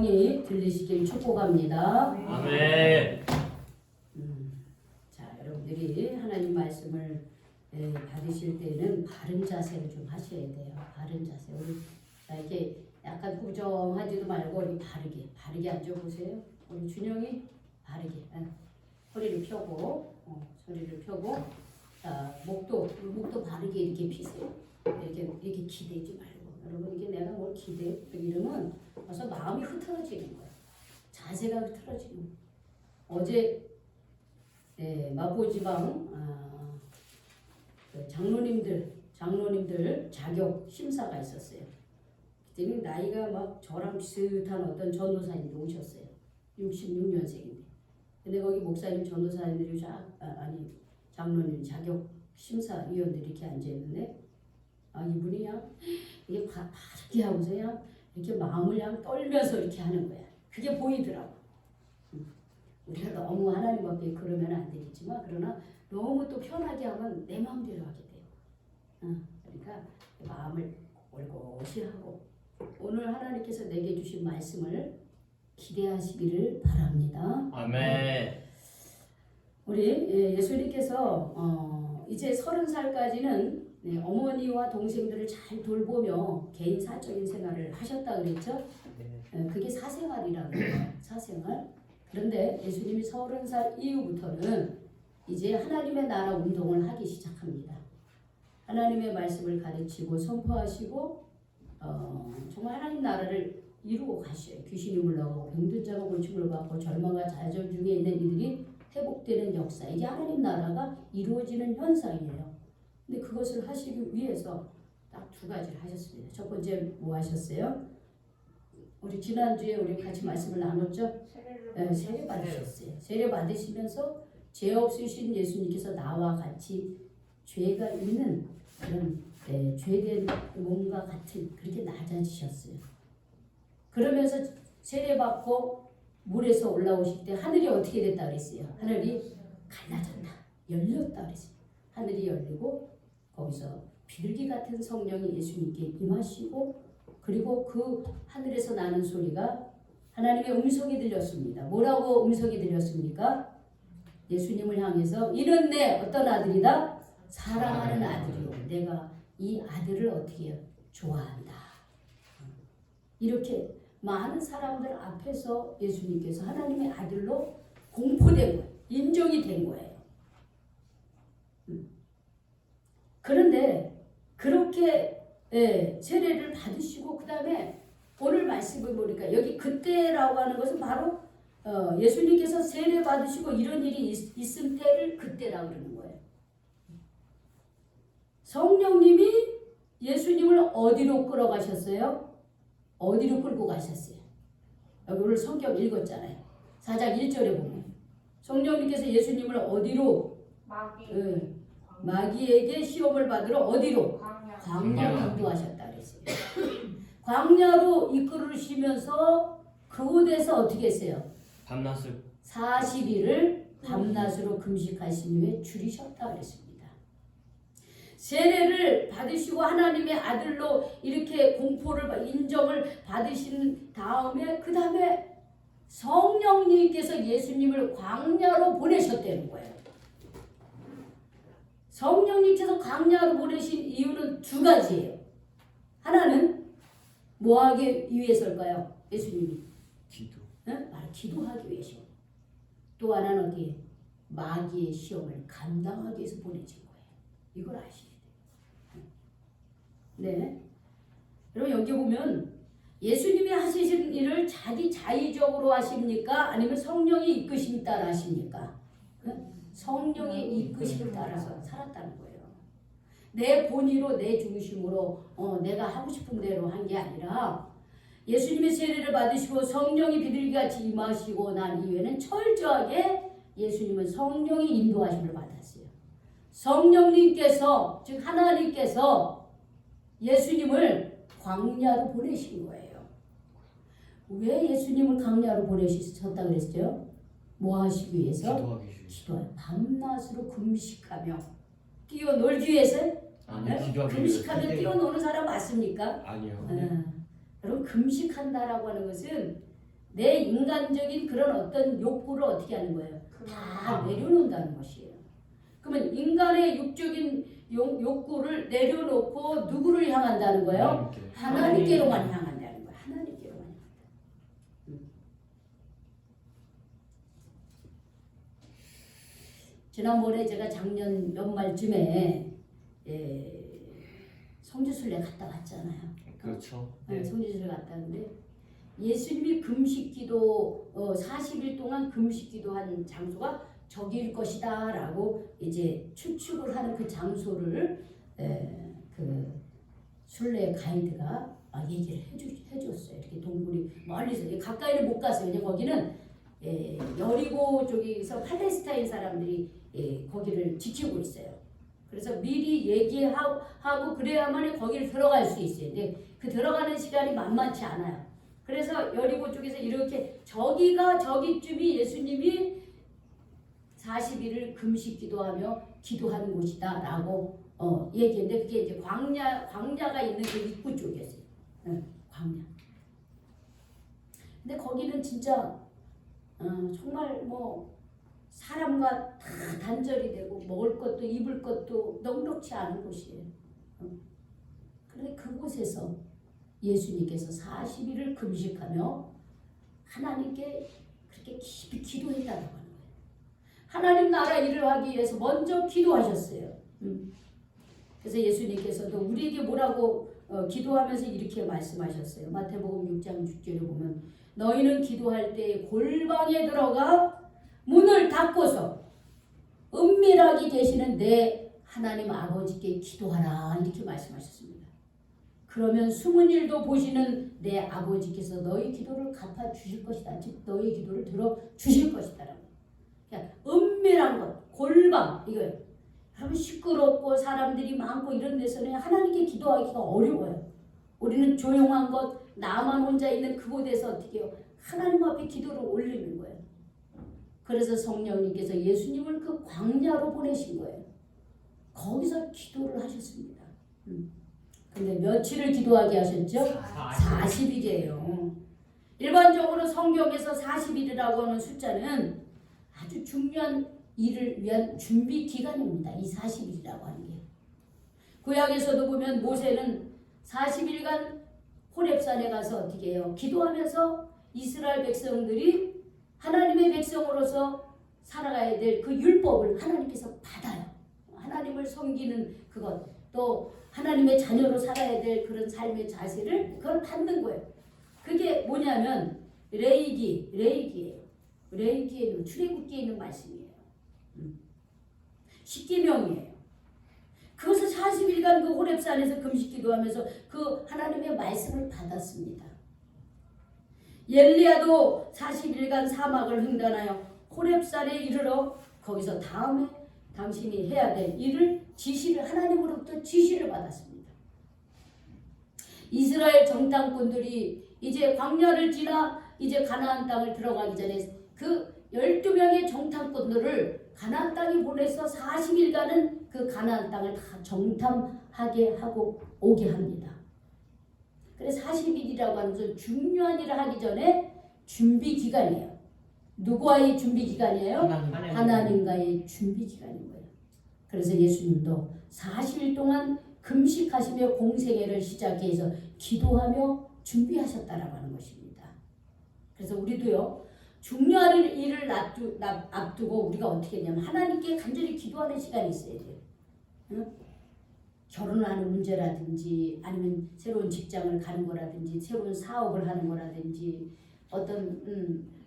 들리시길 축복합니다. 아멘. 자, 여러분들이 하나님 말씀을 받으실 때는 바른 자세를 좀 하셔야 돼요. 바른 자세. 우리 이렇게 약간 부정하지도 말고 우리 바르게 앉아보세요. 우리 준영이 바르게 허리를 펴고 자, 목도 바르게 이렇게 피세요. 이렇게 기대지 말고. 여러분 이게 내가 뭘 기대 이러면 벌써 마음이 흐트러지는 거예요. 자세가 흐트러지는 거예요. 어제 마포지방 장로님들 자격 심사가 있었어요. 그때는 나이가 막 저랑 비슷한 어떤 전도사님이 오셨어요. 66년생인데. 근데 거기 목사님 전도사님들이 장로님 자격 심사위원들이 이렇게 앉아있는데 이분이 그냥 이게 바르게 하고서 그냥 이렇게 마음을 그냥 떨면서 이렇게 하는 거야. 그게 보이더라고. 우리가 너무 하나님 앞에 그러면 안 되겠지만 그러나 너무 또 편하게 하면 내 마음대로 하게 돼요. 그러니까 마음을 올곧이 하고 오늘 하나님께서 내게 주신 말씀을 기대하시기를 바랍니다. 아멘. 우리 예수님께서 이제 30살까지는 어머니와 동생들을 잘 돌보며 개인 사적인 생활을 하셨다 그랬죠. 그게 사생활이라는 거예요. 사생활. 그런데 예수님이 30살 이후부터는 이제 하나님의 나라 운동을 하기 시작합니다. 하나님의 말씀을 가르치고 선포하시고 정말 하나님 나라를 이루고 가셔요. 귀신이 물러가고 병든 자가 고침을 받고 절망과 좌절 중에 있는 이들이 회복되는 역사. 이게 하나님 나라가 이루어지는 현상이에요. 근데 그것을 하시기 위해서 딱 두 가지를 하셨습니다. 첫 번째 뭐 하셨어요? 우리 지난주에 우리 같이 말씀을 나눴죠? 세례 받으셨어요. 세례 받으시면서 죄 없으신 예수님께서 나와 같이 죄가 있는 그런 죄된 몸과 같은 그렇게 낮아지셨어요. 그러면서 세례 받고 물에서 올라오실 때 하늘이 어떻게 됐다 그랬어요? 하늘이 갈라졌다, 열렸다 그랬어요. 하늘이 열리고 거기서 비둘기 같은 성령이 예수님께 임하시고 그리고 그 하늘에서 나는 소리가 하나님의 음성이 들렸습니다. 뭐라고 음성이 들렸습니까? 예수님을 향해서 이는 내 어떤 아들이다? 사랑하는 아들이요. 내가 이 아들을 어떻게 해요? 좋아한다. 이렇게 많은 사람들 앞에서 예수님께서 하나님의 아들로 공포된 거예요. 인정이 된 거예요. 그런데 그렇게 세례를 받으시고 그 다음에 오늘 말씀을 보니까 여기 그때라고 하는 것은 바로 예수님께서 세례 받으시고 이런 일이 있을 때를 그때라고 그러는 거예요. 성령님이 예수님을 어디로 끌어가셨어요? 어디로 끌고 가셨어요? 여기 오늘 성경 읽었잖아요. 4장 1절에 보면 성령님께서 예수님을 어디로 마귀에게 시험을 받으러 어디로? 광야로 인도하셨다 그랬어요. 광야로 이끌으시면서 그곳에서 어떻게 했어요? 밤낮을 40일을 밤낮으로 금식하신 후에 줄이셨다 그랬습니다. 세례를 받으시고 하나님의 아들로 이렇게 공포를 인정을 받으신 다음에 그 다음에 성령님께서 예수님을 광야로 보내셨다는 거예요. 성령님께서 광야로 보내신 이유는 두 가지예요. 하나는 뭐 하기 위해서일까요? 예수님이 기도. 바로 기도하기 위해서. 또 하나는 어디에? 마귀의 시험을 감당하기 위해서 보내진 거예요. 이걸 아셔야 돼요. 네. 여러분 여기 보면 예수님이 하시는 일을 자기 자의적으로 하십니까? 아니면 성령이 이끄심에 따라 하십니까? 성령의 이끄심을 따라서 살았다는 거예요. 내 본의로 내 중심으로 내가 하고 싶은 대로 한 게 아니라 예수님의 세례를 받으시고 성령이 비둘기같이 임하시고 난 이후에는 철저하게 예수님은 성령의 인도하심을 받았어요. 성령님께서 즉 하나님께서 예수님을 광야로 보내신 거예요. 왜 예수님을 광야로 보내셨다 그랬죠? 뭐 하시기 위해서? 기도하기. 밤낮으로 금식하며 뛰어놀기 위해서? 아니요. 금식하며 뛰어노는 사람 맞습니까? 아니요. 여러분 금식한다라고 하는 것은 내 인간적인 그런 어떤 욕구를 어떻게 하는 거예요? 다 내려놓는다는 것이에요. 그러면 인간의 육적인 욕구를 내려놓고 누구를 향한다는 거예요? 하나님께로만 향한다는 거예요. 하나님께로만 향한다. 지난번에 제가 작년 연말쯤에 성지순례 갔다 왔잖아요. 그렇죠. 네. 성지순례 갔다 왔는데 예수님이 금식기도 40일 동안 금식기도한 장소가 저기일 것이다 라고 이제 추측을 하는 그 장소를 그 순례 가이드가 얘기를 해줬어요. 이렇게 동굴이 멀리서 가까이는 못 갔어요. 왜냐면 거기는 여리고 쪽에서 팔레스타인 사람들이 거기를 지키고 있어요. 그래서 미리 얘기하고 그래야만 거기를 들어갈 수 있어요. 근데 그 들어가는 시간이 만만치 않아요. 그래서 여리고 쪽에서 이렇게 저기쯤이 예수님이 40일을 금식 기도하며 기도하는 곳이다 라고 얘기했는데 그게 이제 광야가 있는 그 입구 쪽이었어요. 광야. 근데 거기는 진짜 정말 뭐 사람과 다 단절이 되고 먹을 것도 입을 것도 넉넉지 않은 곳이에요. 그런데 그곳에서 예수님께서 40일을 금식하며 하나님께 그렇게 깊이 기도했다고 하는 거예요. 하나님 나라 일을 하기 위해서 먼저 기도하셨어요. 그래서 예수님께서도 우리에게 뭐라고 기도하면서 이렇게 말씀하셨어요. 마태복음 6장 6절에 보면 너희는 기도할 때 골방에 들어가 문을 닫고서 은밀하게 계시는 내 하나님 아버지께 기도하라 이렇게 말씀하셨습니다. 그러면 숨은 일도 보시는 내 아버지께서 너희 기도를 갚아 주실 것이다. 즉 너희 기도를 들어 주실 것이다. 그러니까 은밀한 것, 골방 이거예요. 여러분 시끄럽고 사람들이 많고 이런 데서는 하나님께 기도하기가 어려워요. 우리는 조용한 것, 나만 혼자 있는 그곳에서 어떻게 해요? 하나님 앞에 기도를 올리는 거예요. 그래서 성령님께서 예수님을 그 광야로 보내신 거예요. 거기서 기도를 하셨습니다. 근데 며칠을 기도하게 하셨죠? 40일이에요. 일반적으로 성경에서 40일이라고 하는 숫자는 아주 중요한 일을 위한 준비 기간입니다. 이 40일이라고 하는 게. 구약에서도 보면 모세는 40일간 호렙산에 가서 어떻게 해요? 기도하면서 이스라엘 백성들이 하나님의 백성으로서 살아가야 될 그 율법을 하나님께서 받아요. 하나님을 섬기는 그것, 또 하나님의 자녀로 살아야 될 그런 삶의 자세를 그걸 받는 거예요. 그게 뭐냐면 레이기예요. 레이기에는 출애굽기에 있는 말씀이에요. 십계명이에요. 그것을 40일간 그 호렙산에서 금식 기도하면서 그 하나님의 말씀을 받았습니다. 엘리야도 40일간 사막을 횡단하여 호렙산에 이르러 거기서 다음에 당신이 해야 될 일을 지시를 하나님으로부터 지시를 받았습니다. 이스라엘 정탐꾼들이 이제 광야를 지나 이제 가나안 땅을 들어가기 전에 그 12명의 정탐꾼들을 가나안 땅에 보내서 40일간은 그 가나안 땅을 다 정탐하게 하고 오게 합니다. 그래서 40일이라고 하는 것은 중요한 일을 하기 전에 준비 기간이에요. 누구와의 준비 기간이에요? 하나님과의 준비 기간인 거예요. 그래서 예수님도 40일 동안 금식하시며 공생애를 시작해서 기도하며 준비하셨다라고 하는 것입니다. 그래서 우리도요. 중요한 일을 앞두고 우리가 어떻게 했냐면 하나님께 간절히 기도하는 시간이 있어야 돼요. 응? 결혼하는 문제라든지 아니면 새로운 직장을 가는 거라든지 새로운 사업을 하는 거라든지 어떤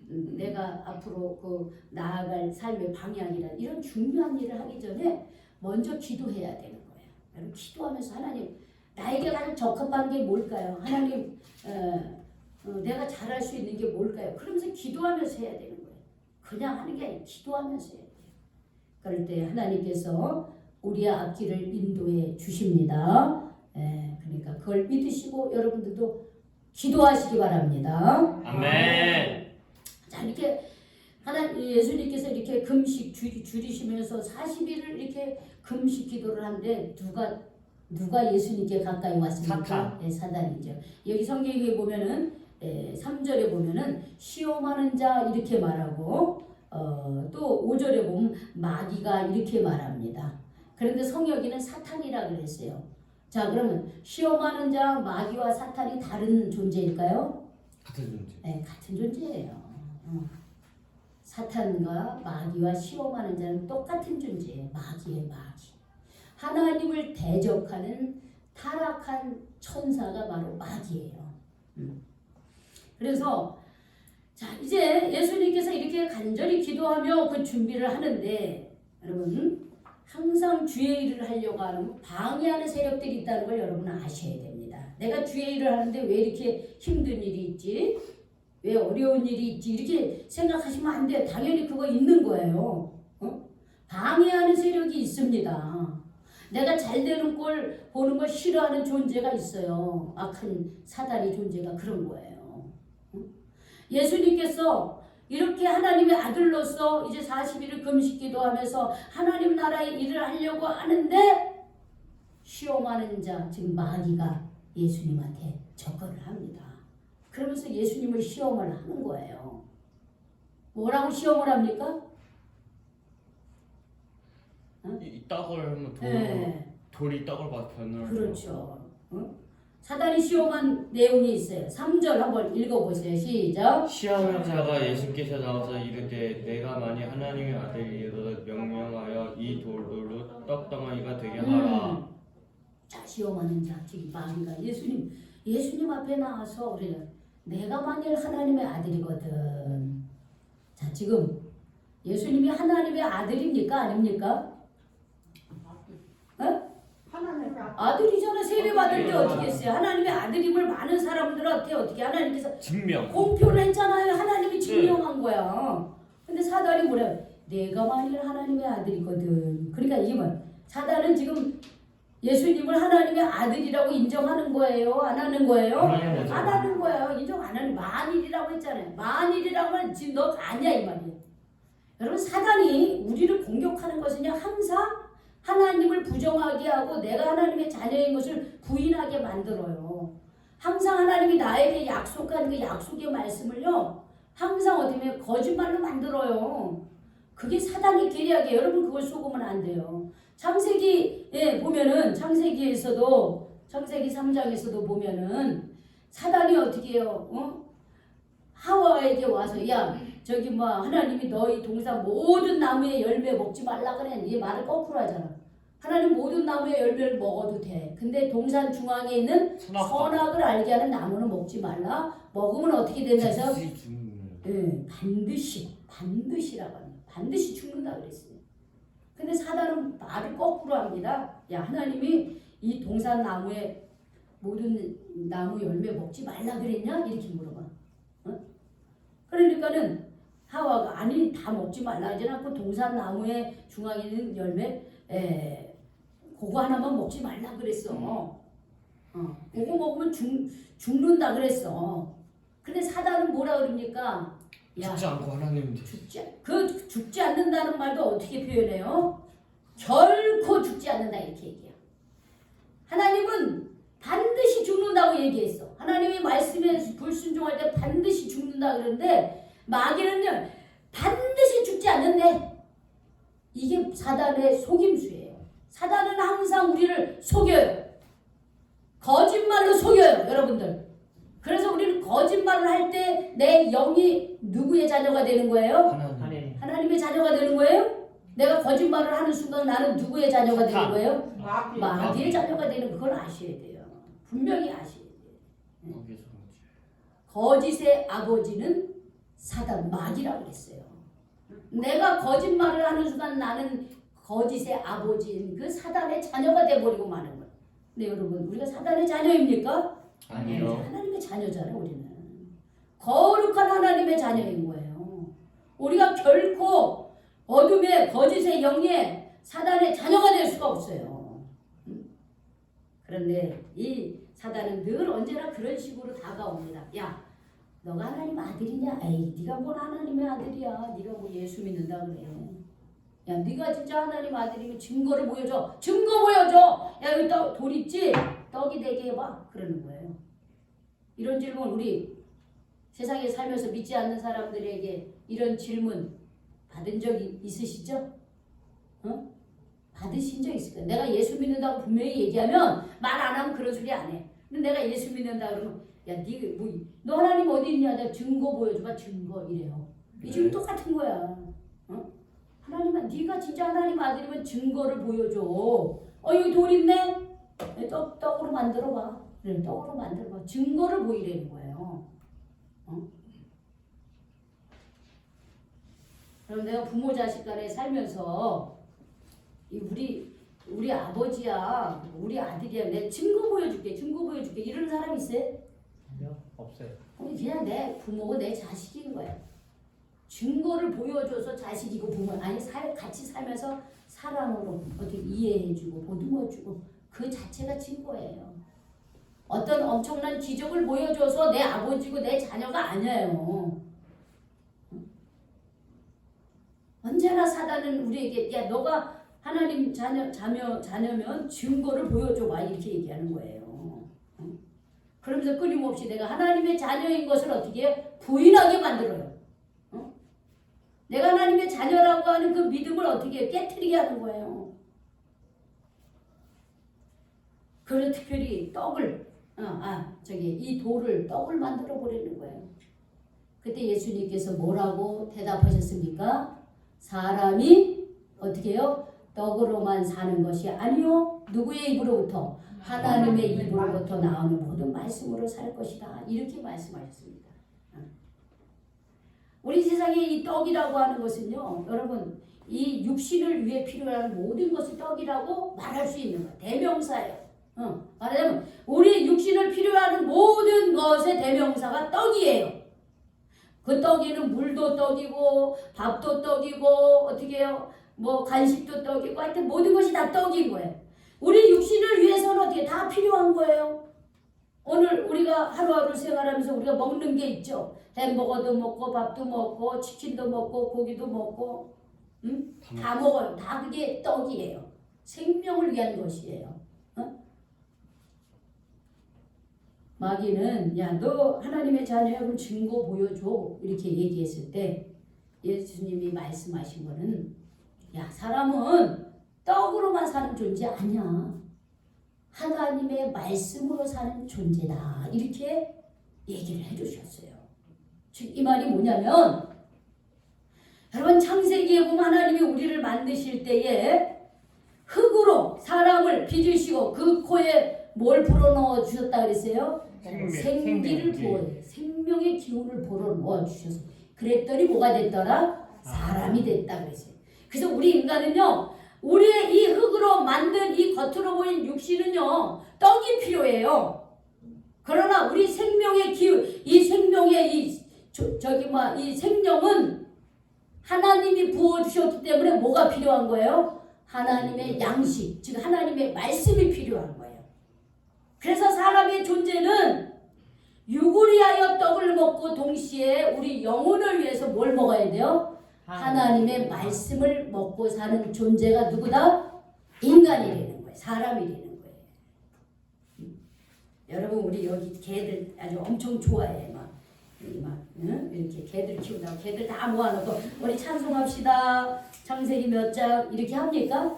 내가 앞으로 그 나아갈 삶의 방향이라 이런 중요한 일을 하기 전에 먼저 기도해야 되는 거예요. 여러분 기도하면서 하나님 나에게 가장 적합한 게 뭘까요? 하나님 내가 잘할 수 있는 게 뭘까요? 그러면서 기도하면서 해야 되는 거예요. 그냥 하는 게 아니라 기도하면서 해야 돼요. 그럴 때 하나님께서 우리의 앞길을 인도해 주십니다. 그러니까 그걸 믿으시고 여러분들도 기도하시기 바랍니다. 아멘. 자 이렇게 예수님께서 이렇게 금식 줄이시면서 40일을 이렇게 금식 기도를 하는데 누가 예수님께 가까이 왔습니까? 사탄. 네, 사단이죠. 여기 성경에 보면은 3절에 보면은 시험하는 자 이렇게 말하고 또 5절에 보면 마귀가 이렇게 말합니다. 그런데 성역에는 사탄이라 그랬어요. 자, 그러면 시험하는 자 마귀와 사탄이 다른 존재일까요? 같은 존재. 네, 같은 존재예요. 사탄과 마귀와 시험하는 자는 똑같은 존재예요. 마귀의 마귀. 하나님을 대적하는 타락한 천사가 바로 마귀예요. 그래서 자, 이제 예수님께서 이렇게 간절히 기도하며 그 준비를 하는데 여러분 항상 주의 일을 하려고 하면 방해하는 세력들이 있다는 걸 여러분은 아셔야 됩니다. 내가 주의 일을 하는데 왜 이렇게 힘든 일이 있지? 왜 어려운 일이 있지? 이렇게 생각하시면 안 돼요. 당연히 그거 있는 거예요. 방해하는 세력이 있습니다. 내가 잘 되는 걸 보는 걸 싫어하는 존재가 있어요. 악한 사단이 존재가 그런 거예요. 예수님께서 이렇게 하나님의 아들로서 이제 40일을 금식기도 하면서 하나님 나라의 일을 하려고 하는데 시험하는 자, 즉 마귀가 예수님한테 접근을 합니다. 그러면서 예수님을 시험을 하는 거예요. 뭐라고 시험을 합니까? 이 떡을 하면 돌이 떡을 봐서 변을. 그렇죠. 사단이 시험한 내용이 있어요. 3절 한번 읽어보세요. 시작. 시험하는 자가 예수께서 나와서 이르되 내가 만일 하나님의 아들이거든 명령하여 이 돌로 떡덩어리가 되게 하라. 자, 시험하는 자, 즉 마귀가 예수님 앞에 나와서 그래요. 내가 만일 하나님의 아들이거든. 자, 지금 예수님이 하나님의 아들입니까? 아닙니까? 아들이잖아. 세례 받을 때 어떻게 했어요? 하나님의 아들임을 많은 사람들한테 어떻게 하나님께서 증명. 공표를 했잖아요. 하나님이 증명한 거야. 근데 사단이 뭐래요? 내가 만일 하나님의 아들이거든. 그러니까 이게 뭐 사단은 지금 예수님을 하나님의 아들이라고 인정하는 거예요? 안 하는 거예요? 안 하는 거예요. 인정 안 하는 만일이라고 했잖아요. 만일이라고 하면 지금 너 아니야 이 말이에요. 여러분 사단이 우리를 공격하는 것은요 항상 하나님을 부정하게 하고 내가 하나님의 자녀인 것을 부인하게 만들어요. 항상 하나님이 나에게 약속한 그 약속의 말씀을요 항상 어떻게 보면 거짓말로 만들어요. 그게 사단의 계략이에요. 여러분 그걸 속으면 안 돼요. 창세기에 보면은 창세기 3장에서도 보면은 사단이 어떻게 해요? 하와에게 와서 야 저기 뭐 하나님이 너희 동산 모든 나무의 열매 먹지 말라 그래. 이 말을 거꾸로 하잖아. 하나님 모든 나무의 열매를 먹어도 돼. 근데 동산 중앙에 있는 선악을 알게 하는 나무는 먹지 말라. 먹으면 어떻게 된다 해서 반드시라고 합니다. 반드시 죽는다 그랬어요. 근데 사단은 말을 거꾸로 합니다. 야 하나님이 이 동산 나무의 모든 나무 열매 먹지 말라 그랬냐? 이렇게 물어봐. 그러니까는 하와가 아니 다 먹지 말라 하지 않고 동산 나무의 중앙에 있는 열매 그거 하나만 먹지 말라 그랬어. 그거 먹으면 죽는다 그랬어. 근데 사단은 뭐라 그럽니까? 야, 죽지 않고 하나님 죽지 않는다는 말도 어떻게 표현해요? 결코 죽지 않는다 이렇게 얘기해요. 하나님은 반드시 죽는다고 얘기했어. 하나님의 말씀에 불순종할 때 반드시 죽는다 그러는데 마귀는요 반드시 죽지 않는데 이게 사단의 속임수예요. 사단은 항상 우리를 속여요. 거짓말로 속여요 여러분들. 그래서 우리는 거짓말을 할 때 내 영이 누구의 자녀가 되는 거예요? 하나님의 자녀가 되는 거예요? 내가 거짓말을 하는 순간 나는 누구의 자녀가 되는 거예요? 마귀의 자녀가 되는 그걸 아셔야 돼요. 분명히 아셔야 돼요. 거짓의 아버지는 사단 마귀라고 그랬어요. 내가 거짓말을 하는 순간 나는 거짓의 아버지인 그 사단의 자녀가 돼버리고 마는 거예요. 근데 여러분 우리가 사단의 자녀입니까? 아니요. 하나님의 자녀잖아요. 우리는 거룩한 하나님의 자녀인 거예요. 우리가 결코 어둠의 거짓의 영의 사단의 자녀가 될 수가 없어요. 그런데 이 사단은 늘 언제나 그런 식으로 다가옵니다. 야, 너가 하나님 아들이냐? 에이, 네가 뭘 하나님의 아들이야? 네가 뭐 예수 믿는다 그래? 야, 네가 진짜 하나님 아들이면 증거를 보여줘. 증거 보여줘. 야, 여기 돌 있지? 떡이 되게 해봐. 그러는 거예요. 이런 질문 우리 세상에 살면서 믿지 않는 사람들에게 이런 질문 받은 적이 있으시죠? 어? 받으신 적 있을 거예요. 내가 예수 믿는다고 분명히 얘기하면 말 안 하면 그런 소리 안 해. 근데 내가 예수 믿는다 그러면 야, 너 하나님 어디 있냐? 내가 증거 보여줘봐. 증거 이래요. 이 지금 똑같은 거야. 어? 하나님은 네가 진짜 하나님 아들이면 증거를 보여줘. 여기 돌 있네. 떡으로 만들어봐. 그래, 떡으로 만들어봐. 증거를 보이라는 거예요. 어? 그럼 내가 부모 자식 간에 살면서 우리 아버지야, 우리 아들이야, 내 증거 보여줄게, 증거 보여줄게 이런 사람 있어요? 아니요, 없어요. 그냥 내 부모고 내 자식인 거야. 증거를 보여줘서 자식이고 부모 아니 같이 살면서 사랑으로 어떻게 이해해주고 보듬어주고 그 자체가 증거예요. 어떤 엄청난 기적을 보여줘서 내 아버지고 내 자녀가 아니에요. 언제나 사단은 우리에게 야 너가 하나님 자녀면 증거를 보여줘봐 이렇게 얘기하는 거예요. 그러면서 끊임없이 내가 하나님의 자녀인 것을 어떻게 부인하게 만들어요. 내가 하나님의 자녀라고 하는 그 믿음을 어떻게 깨트리게 하는 거예요. 그래서 특별히 떡을 이 돌을 떡을 만들어 버리는 거예요. 그때 예수님께서 뭐라고 대답하셨습니까? 사람이 어떻게 해요? 떡으로만 사는 것이 아니요. 누구의 입으로부터? 하나님의 입으로부터 나오는 모든 말씀으로 살 것이다. 이렇게 말씀하셨습니다. 우리 세상에 이 떡이라고 하는 것은요. 여러분 이 육신을 위해 필요한 모든 것을 떡이라고 말할 수 있는 거예요. 대명사예요. 말하자면 우리 육신을 필요한 모든 것의 대명사가 떡이에요. 그 떡이는 물도 떡이고 밥도 떡이고 어떻게 해요? 뭐 간식도 떡이고 하여튼 모든 것이 다 떡인 거예요. 우리 육신을 위해서는 어떻게 다 필요한 거예요. 오늘 우리가 하루하루 생활하면서 우리가 먹는 게 있죠. 햄버거도 먹고 밥도 먹고 치킨도 먹고 고기도 먹고 다 먹어요. 다 그게 떡이에요. 생명을 위한 것이에요. 마귀는 야 너 하나님의 자녀야 그럼 증거 보여줘 이렇게 얘기했을 때 예수님이 말씀하신 거는 야 사람은 떡으로만 사는 존재 아니야. 하나님의 말씀으로 사는 존재다. 이렇게 얘기를 해주셨어요. 즉 이 말이 뭐냐면 여러분 창세기에 보면 하나님이 우리를 만드실 때에 흙으로 사람을 빚으시고 그 코에 뭘 불어넣어 주셨다 그랬어요? 생기를 부어 생명의 기운을 불어넣어 주셔서 그랬더니 뭐가 됐더라? 사람이 됐다 그랬어요. 그래서 우리 인간은요 우리의 이 흙으로 만든 이 겉으로 보인 육신은요 떡이 필요해요. 그러나 우리 생명의 기운, 이 생명의 이 생명은 하나님이 부어주셨기 때문에 뭐가 필요한 거예요? 하나님의 양식, 즉 하나님의 말씀이 필요한 거예요. 그래서 사람의 존재는 육을 위하여 떡을 먹고 동시에 우리 영혼을 위해서 뭘 먹어야 돼요? 하나님의 말씀을 먹고 사는 존재가 누구다? 인간이 되는 거예요. 사람이 되는 거예요. 여러분 우리 여기 개들 아주 엄청 좋아해. 이렇게 개들 키운다고 개들 다 모아놓고 우리 찬송합시다. 창세기 몇 장 이렇게 합니까?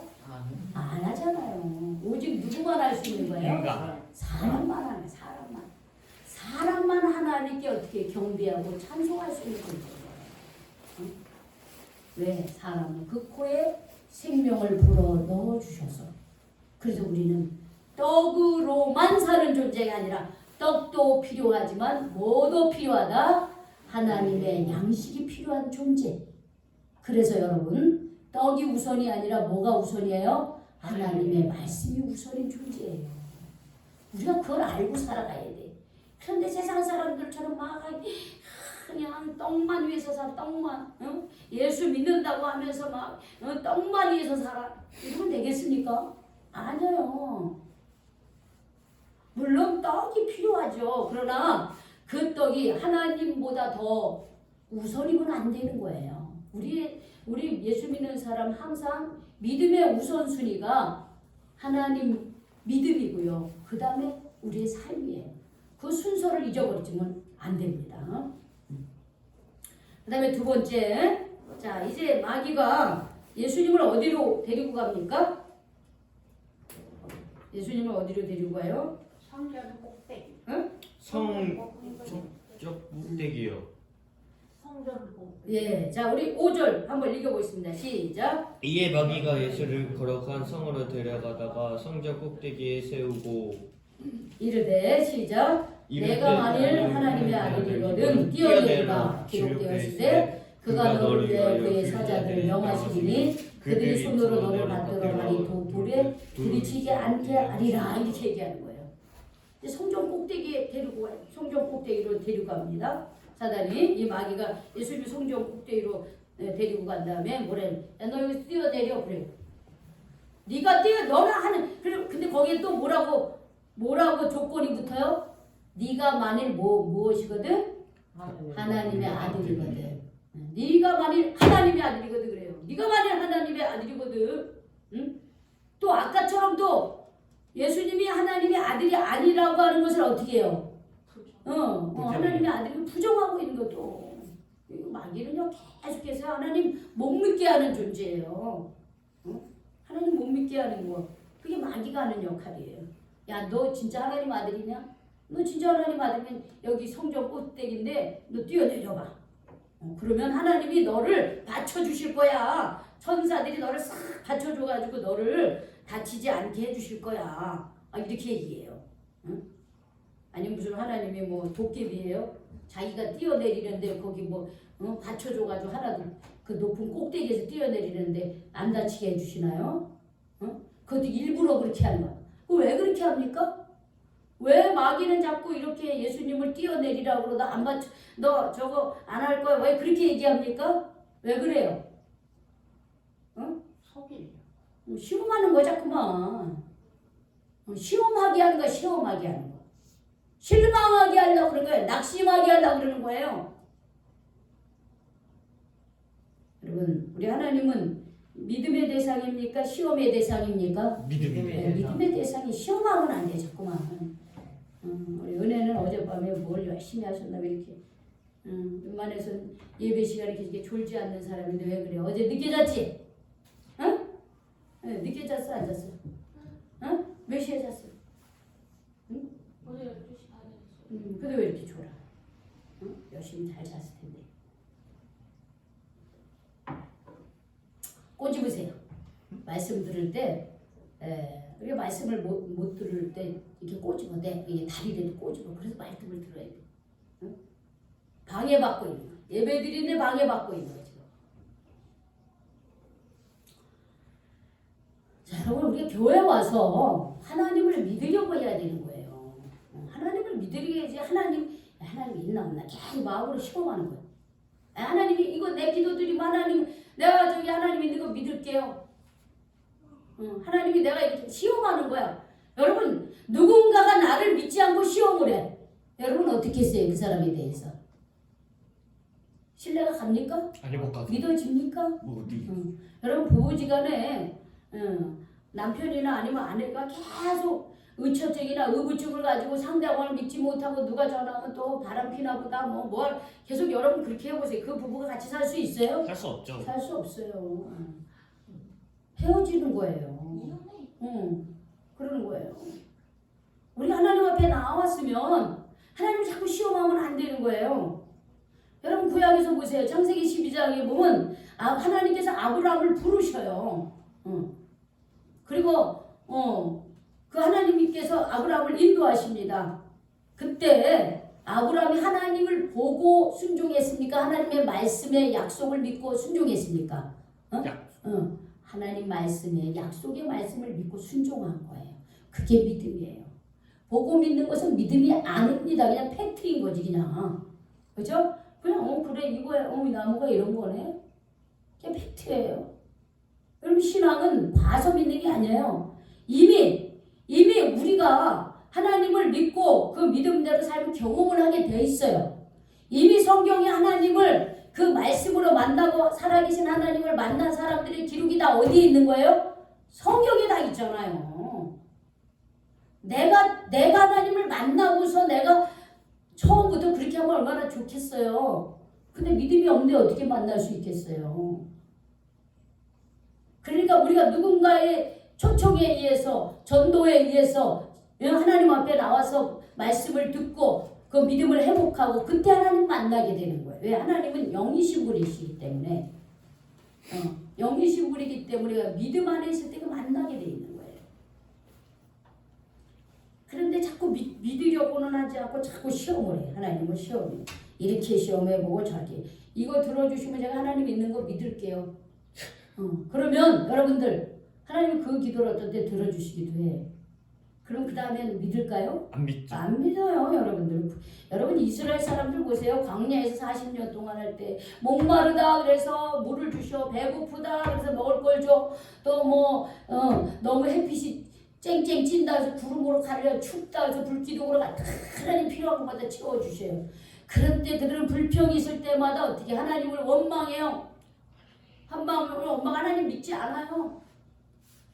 안 하잖아요. 오직 누구만 할 수 있는 거예요? 사람만 하네. 사람만 하나님께 어떻게 경배하고 찬송할 수 있는 거예요. 왜? 사람은 그 코에 생명을 불어 넣어 주셔서 그래서 우리는 떡으로만 사는 존재가 아니라 떡도 필요하지만 뭐도 필요하다? 하나님의 양식이 필요한 존재. 그래서 여러분 떡이 우선이 아니라 뭐가 우선이에요? 하나님의 말씀이 우선인 존재예요. 우리가 그걸 알고 살아가야 돼. 그런데 세상 사람들처럼 막 그냥 떡만 위해서 살아. 떡만 예수 믿는다고 하면서 막 떡만 위해서 살아. 이러면 되겠습니까? 아니에요. 물론 떡이 필요하죠. 그러나 그 떡이 하나님보다 더 우선이면 안 되는 거예요. 우리 예수 믿는 사람 항상 믿음의 우선순위가 하나님 믿음이고요. 그 다음에 우리의 삶이에요. 그 순서를 잊어버리면 안 됩니다. 그 다음에 두 번째. 자, 이제 마귀가 예수님을 어디로 데리고 갑니까? 예수님을 어디로 데리고 가요? 성전 꼭대기. 응? 성적 꼭대기요. 성전 꼭대기. 예. 자, 우리 5절 한번 읽어보겠습니다. 시작. 이에 마귀가 예수를 거룩한 성으로 데려가다가 성전 꼭대기에 세우고 이르되 시작. 내가 만일 하나님의 아들이거든 뛰어내리라 기록되었으되 그가 너를 위하여 그의 사자들을 명하시니 그들이 손으로 너를 받들어 가리 돌에 부딪히지 않게 하리라 이렇게 얘기하는 거예요. 이제 성전 꼭대기에 데리고 가요. 성전 꼭대기로 데리고 갑니다. 사단이 이 마귀가 예수님 성전 꼭대기로 데리고 간 다음에 뭐래? 야, 너 여기 뛰어내려 그래. 네가 너는 하는 그래. 근데 거기에 또 뭐라고 조건이 붙어요? 네가 만일 무엇이거든? 하나님의 아들이거든. 네가 만일 하나님의 아들이거든 그래요. 네가 만일 하나님의 아들이거든. 응? 또 아까처럼 또 예수님이 하나님의 아들이 아니라고 하는 것을 어떻게 해요? 하나님의 아들을 부정하고 있는 것도. 마귀는요 계속해서 하나님 못 믿게 하는 존재예요. 하나님 못 믿게 하는 거. 그게 마귀가 하는 역할이에요. 야, 너 진짜 하나님 아들이냐? 너 진짜 하나님 아들이면 여기 성전 꼭대기인데 너 뛰어내려봐. 그러면 하나님이 너를 받쳐주실 거야. 천사들이 너를 싹 받쳐줘가지고 너를 다치지 않게 해주실 거야. 이렇게 얘기해요. 응? 아니면 무슨 하나님이 뭐 도깨비예요? 자기가 뛰어내리는데 거기 받쳐줘가지고 하나도 그 높은 꼭대기에서 뛰어내리는데 안 다치게 해주시나요? 그것도 일부러 그렇게 하는 거야. 왜 그렇게 합니까? 왜 마귀는 자꾸 이렇게 예수님을 뛰어내리라고 그러고 너 저거 안 할 거야? 왜 그렇게 얘기합니까? 왜 그래요? 속이요. 시험하는 거야 자꾸만. 시험하게 하는 거야. 시험하게 하는 거. 실망하게 하려고 그러는 거예요. 낙심하게 하려고 그러는 거예요. 여러분 우리 하나님은 믿음의 대상입니까? 시험의 대상입니까? 믿음의 믿음의 대상이 시험하면 안 돼 자꾸만. 우리 은혜는 어젯밤에 뭘 열심히 하셨나 왜 이렇게 웬만해서 예배 시간에 이렇게 졸지 않는 사람인데 왜 그래? 어제 늦게 잤지? 응? 늦게 잤어 안 잤어? 응? 몇 시에 잤어? 응? 어제 12시 반에 했어요. 근데 왜 이렇게 졸아? 응? 열심히 잘 잤을 텐데. 꼬집으세요. 말씀 들을 때 우리가 말씀을 못 들을 때 이렇게 꼬집어 대 이게 다리에도 꼬집어. 그래서 말씀을 들어야 돼. 응? 방해받고 있는 거. 예배 드리는데 방해받고 있는 거죠. 자, 여러분 우리가 교회 와서 하나님을 믿으려고 해야 되는 거예요. 하나님을 믿으려야지 하나님이 있나 없나 계속 마음으로 시험하는 거예요. 하나님이 이거 내 기도드리면 하나님 내가 저기 하나님 있는 거 믿을게요. 하나님이 내가 이렇게 시험하는 거야. 여러분 누군가가 나를 믿지 않고 시험을 해. 여러분 어떻게 했어요? 그 사람에 대해서? 신뢰가 갑니까? 아니 못 가서 믿어집니까? 어디? 여러분 부부지간에 남편이나 아니면 아내가 계속 의처증이나 의구증을 가지고 상대방을 믿지 못하고 누가 전화하면 또 바람피나 보다 뭐 계속 여러분 그렇게 해보세요. 그 부부가 같이 살 수 있어요? 할 수 없죠. 살 수 없어요. 헤어지는 거예요. 그러는 거예요. 우리 하나님 앞에 나왔으면 하나님을 자꾸 시험하면 안 되는 거예요. 여러분 구약에서 보세요. 창세기 12장에 보면 하나님께서 아브라함을 부르셔요. 그리고 그 하나님께서 아브라함을 인도하십니다. 그때 아브라함이 하나님을 보고 순종했습니까? 하나님의 말씀의 약속을 믿고 순종했습니까? 하나님 말씀의 약속의 말씀을 믿고 순종한 거예요. 그게 믿음이에요. 보고 믿는 것은 믿음이 아닙니다. 그냥 팩트인 거지 그냥. 그죠? 그냥 그래 이거야. 나무가 이런 거네. 그게 팩트예요. 여러분 신앙은 봐서 믿는 게 아니에요. 이미 우리가 하나님을 믿고 그 믿음대로 살면 경험을 하게 돼 있어요. 이미 성경이 하나님을 그 말씀으로 만나고 살아계신 하나님을 만난 사람들의 기록이 다 어디에 있는 거예요? 성경에 다 있잖아요. 내가 하나님을 만나고서 내가 처음부터 그렇게 하면 얼마나 좋겠어요. 근데 믿음이 없는데 어떻게 만날 수 있겠어요? 그러니까 우리가 누군가의 초청에 의해서 전도에 의해서 하나님 앞에 나와서 말씀을 듣고 그 믿음을 회복하고 그때 하나님 만나게 되는 거예요. 왜? 하나님은 영이신 분이시기 때문에 영이신 분이기 때문에 믿음 안에 있을 때 만나게 돼 있는 거예요. 그런데 자꾸 믿으려고는 하지 않고 자꾸 시험을 해. 하나님은 시험해. 이렇게 시험해보고 저렇게. 이거 들어주시면 제가 하나님 있는 거 믿을게요. 그러면 여러분들 하나님 그 기도를 어떤 때 들어주시기도 해. 그럼 그 다음에는 믿을까요? 안 믿죠. 안 믿어요, 여러분들. 여러분 이스라엘 사람들 보세요. 광야에서 40년 동안 할 때 목마르다 그래서 물을 주셔. 배고프다 그래서 먹을 걸 줘. 또 뭐 너무 햇빛이 쨍쨍 찐다 해서 구름으로 가려. 춥다 해서 불기둥으로 하나님 필요한 것마다 채워주셔요. 그런 때 그들은 불평이 있을 때마다 어떻게 하나님을 원망해요. 한마음으로 원망. 하나님 믿지 않아요.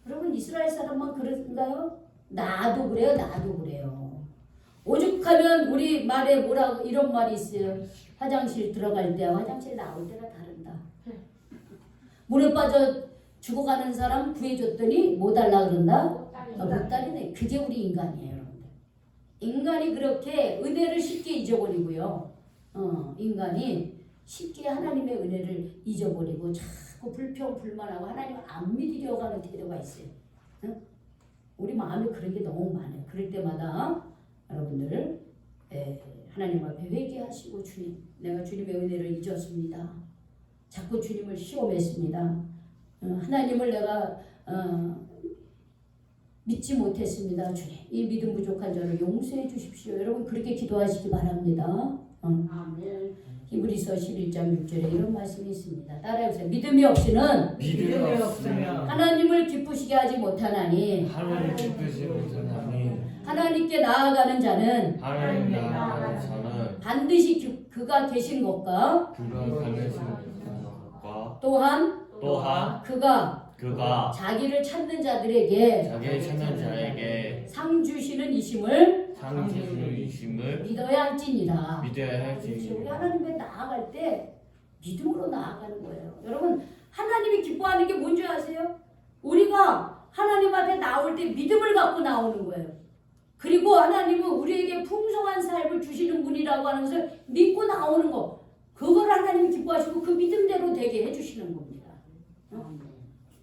여러분 이스라엘 사람만 그런가요? 나도 그래요. 나도 그래요. 오죽하면 우리 말에 뭐라고 이런 말이 있어요. 화장실 들어갈 때와 화장실 나올 때가 다른다. 물에 빠져 죽어가는 사람 구해줬더니 뭐 달라 그런다? 못 달리네. 그게 우리 인간이에요. 여러분들. 인간이 그렇게 은혜를 쉽게 잊어버리고요. 인간이 쉽게 하나님의 은혜를 잊어버리고 자꾸 불평불만하고 하나님을 안 믿으려고 하는 태도가 있어요. 우리 마음에 그런 게 너무 많아요. 그럴 때마다 여러분들 하나님 앞에 회개하시고 주님, 내가 주님의 은혜를 잊었습니다. 자꾸 주님을 시험했습니다. 하나님을 내가 믿지 못했습니다. 주님, 이 믿음 부족한 저를 용서해 주십시오. 여러분 그렇게 기도하시기 바랍니다. 아멘. 히브리서 11장 6절에 이런 말씀이 있습니다. 따라해보세요. 믿음이 없이는 하나님을 기쁘시게 하지 못하나니 하나님 기쁘시지 못하나니 하나님께 나아가는 자는 하나님 나라는 자는 반드시 그가 계신 것과 그가 가르치는 것과 또한 그가 자기를 찾는 자들에게 자기를 찾는 자에게 상 주시는 이심을 상주의 이심을 믿어야 할지니라. 믿어야 우리 할지니 하나님께 나아갈 때 믿음으로 나아가는 거예요. 여러분 하나님이 기뻐하는 게 뭔지 아세요? 우리가 하나님 앞에 나올 때 믿음을 갖고 나오는 거예요. 그리고 하나님은 우리에게 풍성한 삶을 주시는 분이라고 하는 것을 믿고 나오는 거. 그걸 하나님이 기뻐하시고 그 믿음대로 되게 해주시는 겁니다.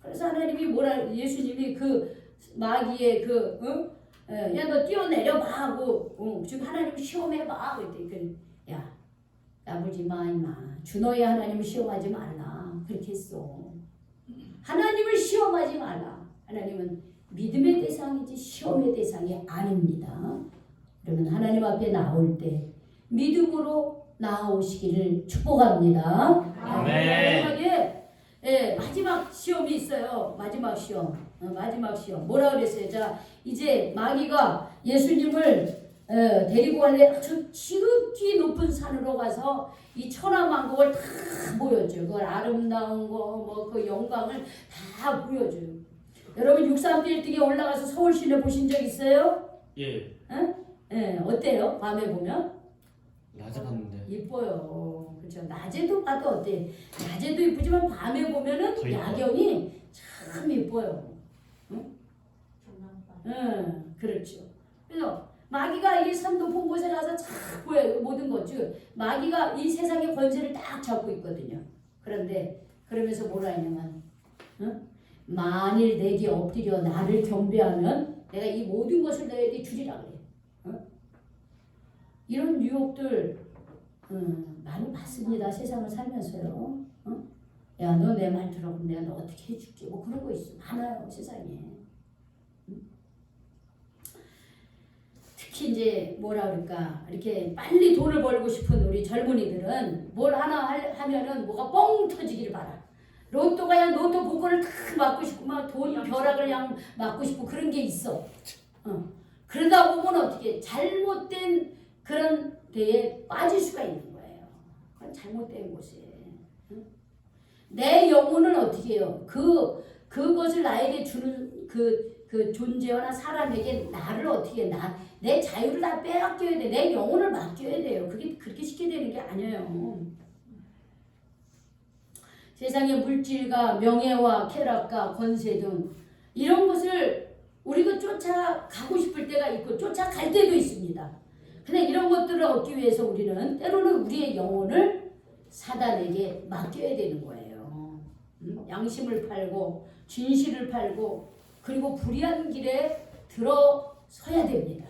그래서 하나님이 예수님이 그 마귀의 야 너 뛰어내려봐 하고 지금 하나님 시험해봐 그랬더니 야 까불지 마 임마. 주 너의 하나님을 시험하지 말라 그렇게 했어. 하나님을 시험하지 말라. 하나님은 믿음의 대상이지 시험의 대상이 아닙니다. 그러면 하나님 앞에 나올 때 믿음으로 나오시기를 축복합니다. 아멘. 마지막 시험이 있어요. 마지막 시험. 뭐라 그랬어요? 자, 이제 마귀가 예수님을 데리고 가는데 아주 지극히 높은 산으로 가서 이 천하만국을 다 보여줘요. 그걸 아름다운 거, 뭐 그 영광을 다 보여줘요. 여러분 63빌딩에 올라가서 서울 시내 보신 적 있어요? 예. 어때요? 밤에 보면? 낮에 봤는데 이뻐요. 그렇죠. 낮에도 봐도 어때? 낮에도 이쁘지만 밤에 보면은 더 이뻐. 야경이 참 이뻐요. 그렇죠. 그래서 마귀가 이 산 높은 곳에 가서 쫙 보여요. 모든 것. 즉 마귀가 이 세상의 권세를 딱 잡고 있거든요. 그런데 그러면서 뭐라 했냐면 만일 내게 엎드려 나를 경배하면 내가 이 모든 것을 너에게 주리라 그래. 이런 유혹들 많이 받습니다. 세상을 살면서요. 야, 너 내 말 들어. 그럼 내가 너 어떻게 해줄게. 뭐 그런 거 있어. 많아요. 세상에. 특히 이제 뭐라 그럴까. 이렇게 빨리 돈을 벌고 싶은 우리 젊은이들은 뭘 하나 하면은 뭐가 뻥 터지기를 바라. 로또가 그냥 로또 복권을 다 맞고 싶고 막 돈 벼락을 그냥 맞고 싶고 그런 게 있어. 그러다 보면 어떻게 잘못된 그런 데에 빠질 수가 있는 거예요. 그건 잘못된 곳이에요. 내 영혼은 어떻게 해요? 그것을 나에게 주는 그 존재나 사람에게 나를 어떻게 내 자유를 다 빼앗겨야 돼. 내 영혼을 맡겨야 돼요. 그게 그렇게 쉽게 되는 게 아니에요. 세상의 물질과 명예와 쾌락과 권세 등 이런 것을 우리가 쫓아가고 싶을 때가 있고 쫓아갈 때도 있습니다. 근데 이런 것들을 얻기 위해서 우리는 때로는 우리의 영혼을 사단에게 맡겨야 되는 거예요. 양심을 팔고 진실을 팔고 그리고 불의한 길에 들어서야 됩니다.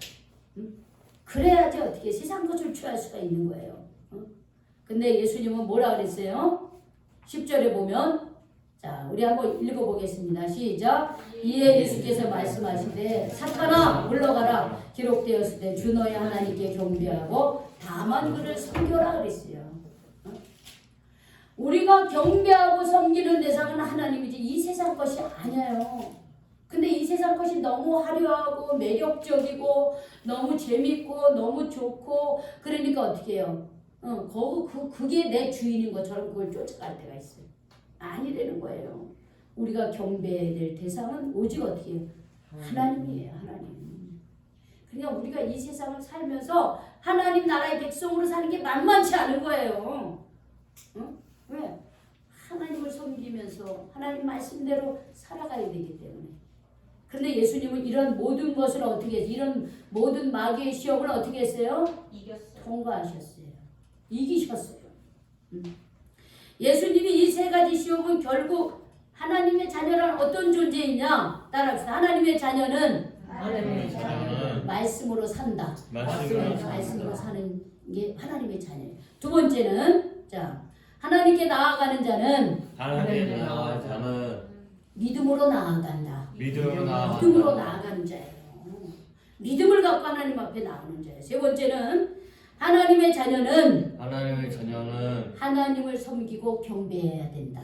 그래야지 어떻게 세상 것을 취할 수가 있는 거예요. 근데 예수님은 뭐라 그랬어요? 10절에 보면 자 우리 한번 읽어보겠습니다. 시작. 이에 예수께서 말씀하시되 사탄아 물러가라 기록되었을 때 주 너의 하나님께 경배하고 다만 그를 섬겨라 그랬어요. 우리가 경배하고 섬기는 대상은 하나님이지 이 세상 것이 아니에요. 근데 이 세상 것이 너무 화려하고 매력적이고 너무 재밌고 너무 좋고 그러니까 어떻게 해요? 그게 내 주인인 것처럼 그걸 쫓아갈 때가 있어요. 아니라는 거예요. 우리가 경배해야 될 대상은 오직 어떻게 해요? 하나님이에요. 하나님. 그러니까 우리가 이 세상을 살면서 하나님 나라의 백성으로 사는 게 만만치 않은 거예요. 왜? 하나님을 섬기면서 하나님 말씀대로 살아가야 되기 때문에. 그런데 예수님은 이런 모든 것을 어떻게 했어요? 이런 모든 마귀의 시험을 어떻게 했어요? 이겼어요. 통과하셨어요. 이기셨어요. 예수님이 이 세 가지 시험은 결국 하나님의 자녀란 어떤 존재이냐? 따라합시다. 하나님의 자녀는 말씀으로 산다. 말씀으로 사는 게 하나님의 자녀예요. 두 번째는 자 하나님께 나아가는 자는 믿음으로 나아간다. 믿음으로 나아가는 자예요. 믿음을 갖고 하나님 앞에 나오는 자예요. 세 번째는 하나님의 자녀는 하나님을 섬기고 경배해야 된다.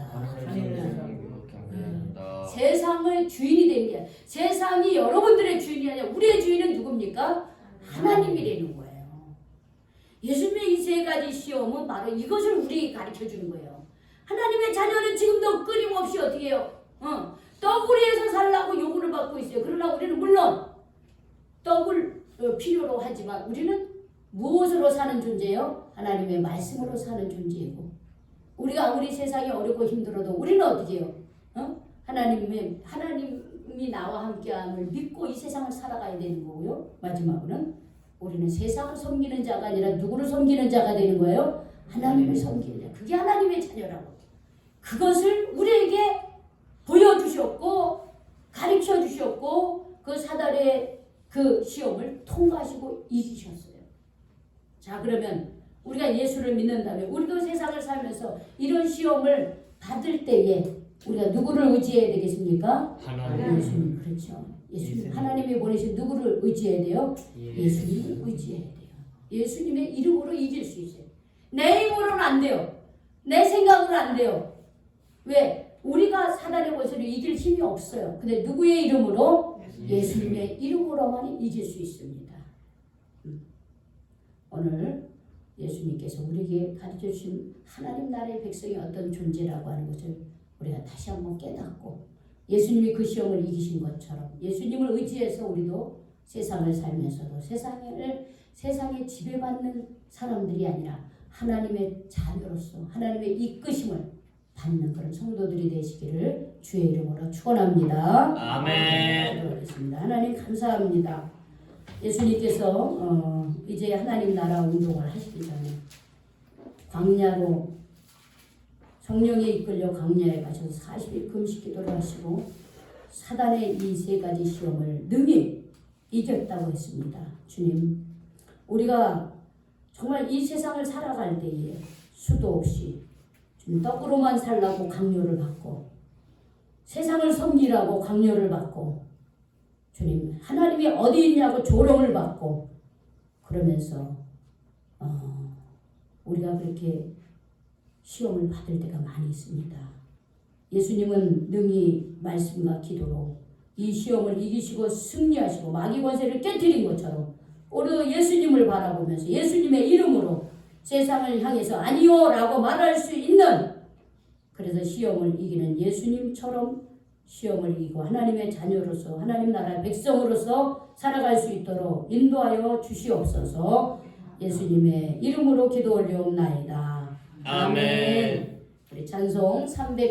세상의 주인이 되는 게 세상이 여러분들의 주인이 아니라 우리의 주인은 누굽니까? 하나님이라는 거예요. 예수님의 이 세 가지 시험은 바로 이것을 우리에게 가르쳐 주는 거예요. 하나님의 자녀는 지금도 끊임없이 어떻게 해요? 떡으로 살라고 요구를 받고 있어요. 그러나 우리는 물론 떡을 필요로 하지만 우리는 무엇으로 사는 존재예요? 하나님의 말씀으로 사는 존재이고 우리가 아무리 세상이 어렵고 힘들어도 우리는 어떻게 해요? 하나님이 나와 함께함을 믿고 이 세상을 살아가야 되는 거고요. 마지막으로는 우리는 세상을 섬기는 자가 아니라 누구를 섬기는 자가 되는 거예요? 하나님을 섬기는 자. 그게 하나님의 자녀라고. 그것을 우리에게 보여주셨고 가르쳐 주셨고 그 사단의 그 시험을 통과하시고 이기셨어요. 자 그러면 우리가 예수를 믿는다면 우리도 세상을 살면서 이런 시험을 받을 때에 우리가 누구를 의지해야 되겠습니까? 예수님. 그렇죠. 예수님. 하나님이 보내신 누구를 의지해야 돼요? 예수님을 의지해야 돼요. 예수님의 이름으로 이길 수 있어요. 내 힘으로는 안 돼요. 내 생각으로는 안 돼요. 왜? 우리가 사단의 것을 이길 힘이 없어요. 근데 누구의 이름으로? 예수님의 이름으로만 이길 수 있습니다. 오늘 예수님께서 우리에게 가르쳐 주신 하나님 나라의 백성이 어떤 존재라고 하는 것을 우리가 다시 한번 깨닫고 예수님이 그 시험을 이기신 것처럼 예수님을 의지해서 우리도 세상을 살면서도 세상에 지배받는 사람들이 아니라 하나님의 자녀로서 하나님의 이끄심을 받는 그런 성도들이 되시기를 주의 이름으로 축원합니다. 아멘. 기도하겠습니다. 하나님 감사합니다. 예수님께서 이제 하나님 나라 운동을 하시기 전에 광야로 성령에 이끌려 광야에 가셔서 40일 금식 기도를 하시고 사단의 이 세 가지 시험을 능히 이겼다고 했습니다. 주님, 우리가 정말 이 세상을 살아갈 때에 수도 없이 떡으로만 살라고 강요를 받고 세상을 섬기라고 강요를 받고 주님 하나님이 어디 있냐고 조롱을 받고 그러면서 우리가 그렇게 시험을 받을 때가 많이 있습니다. 예수님은 능히 말씀과 기도로 이 시험을 이기시고 승리하시고 마귀 권세를 깨뜨린 것처럼 오늘도 예수님을 바라보면서 예수님의 이름으로 세상을 향해서 아니요 라고 말할 수 있는 그래서 시험을 이기는 예수님처럼 시험을 이기고 하나님의 자녀로서 하나님 나라의 백성으로서 살아갈 수 있도록 인도하여 주시옵소서. 예수님의 이름으로 기도 올려옵나이다. 아멘. 우리 찬송 304